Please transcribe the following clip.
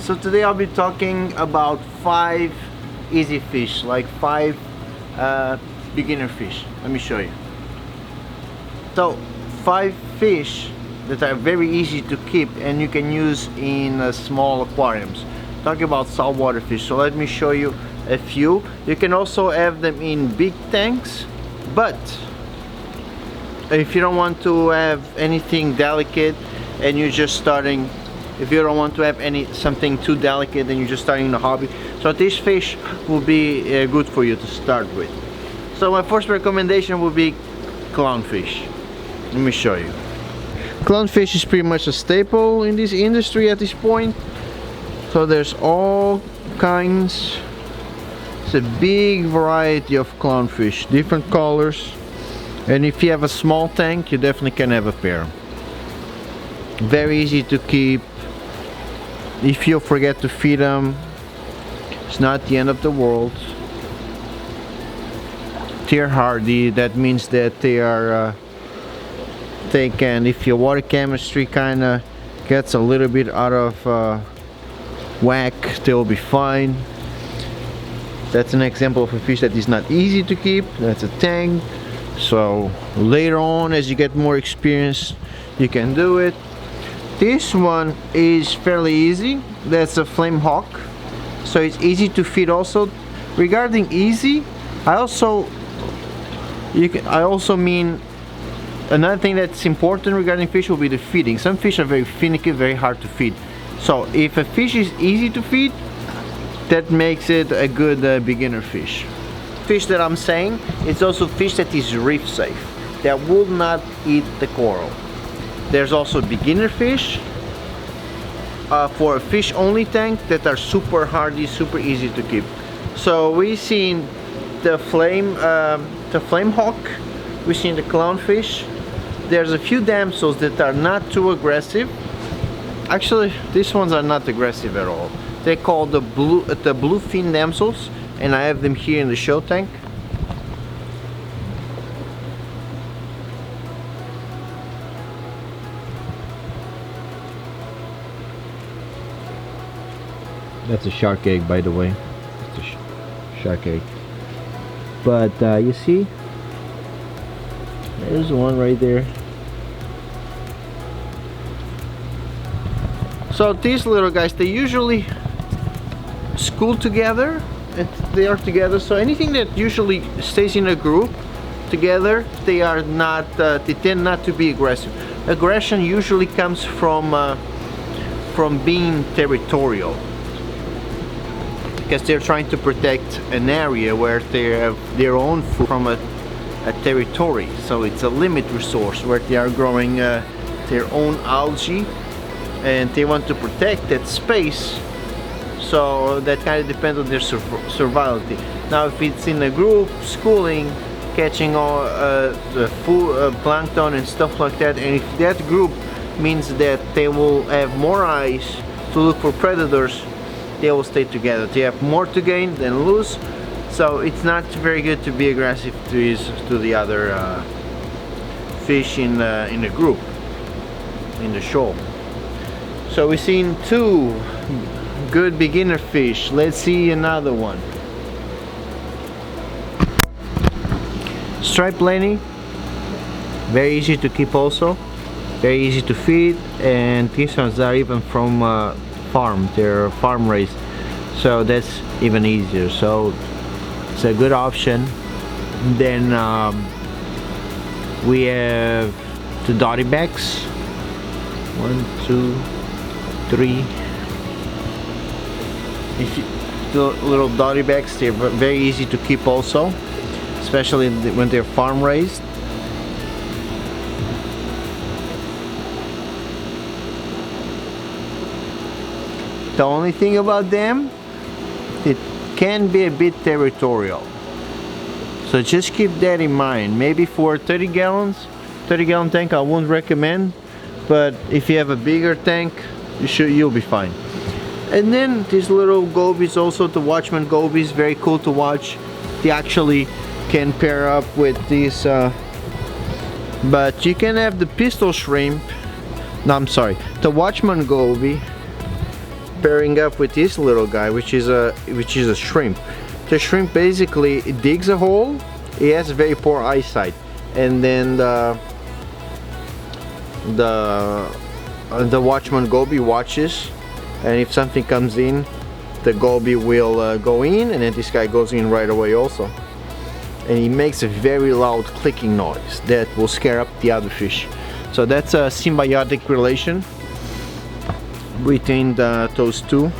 So today I'll be talking about 5 easy fish, like 5 beginner fish. Let me show you. So 5 fish that are very easy to keep and you can use in small aquariums. Talking about saltwater fish, so let me show you a few. You can also have them in big tanks, but if you don't want to have anything delicate and you're just starting, if you don't want to have something too delicate and you're just starting the hobby, so this fish will be good for you to start with. So my first recommendation will be clownfish. Let me show you. Clownfish is pretty much a staple in this industry at this point. So there's all kinds. It's a big variety of clownfish, different colors. And if you have a small tank, you definitely can have a pair. Very easy to keep. If you forget to feed them, it's not the end of the world. They're hardy. That means that they are they can, if your water chemistry kind of gets a little bit out of whack, they'll be fine. That's an example of a fish that is not easy to keep. That's a tank. So later on, as you get more experience, you can do it. This one is fairly easy. That's a flame hawk, so it's easy to feed also. Regarding easy, I also mean another thing that's important regarding fish will be the feeding. Some fish are very finicky, very hard to feed. So if a fish is easy to feed, that makes it a good beginner fish. Fish that I'm saying, it's also fish that is reef safe, that will not eat the coral. There's also beginner fish for a fish only tank that are super hardy, super easy to keep. So we've seen the flame hawk, we've seen the clownfish. There's a few damsels that are not too aggressive. Actually, these ones are not aggressive at all. They're called the bluefin damsels, and I have them here in the show tank. That's a shark egg, by the way. It's a shark egg. But you see, there's one right there. So these little guys, they usually school together, and they are together. So anything that usually stays in a group together, they are not. They tend not to be aggressive. Aggression usually comes from being territorial, because they're trying to protect an area where they have their own food from a territory. So it's a limited resource where they are growing their own algae, and they want to protect that space. So that kind of depends on their survivality. Now if it's in a group, schooling, catching all the food, plankton and stuff like that, and if that group means that they will have more eyes to look for predators, they will stay together. They have more to gain than lose. So it's not very good to be aggressive to the other fish in the group, in the shoal. So we've seen 2 good beginner fish. Let's see another one. Striped Lenny, very easy to keep also, very easy to feed, and these ones are even from farm, they're farm raised, so that's even easier. So it's a good option. Then we have the dotty backs. 1, 2, 3. The little dotty backs, they're very easy to keep also, especially when they're farm raised. The only thing about them, it can be a bit territorial. So just keep that in mind. Maybe for 30 gallon tank I wouldn't recommend, but if you have a bigger tank, you'll be fine. And then these little gobies, also the Watchman gobies, very cool to watch. They actually can pair up with these, but you can have the pistol shrimp. No, I'm sorry, the Watchman goby pairing up with this little guy, which is a shrimp. The shrimp basically digs a hole. He has very poor eyesight, and then the watchman goby watches, and if something comes in, the goby will go in, and then this guy goes in right away also. And he makes a very loud clicking noise that will scare up the other fish. So that's a symbiotic relation between those two.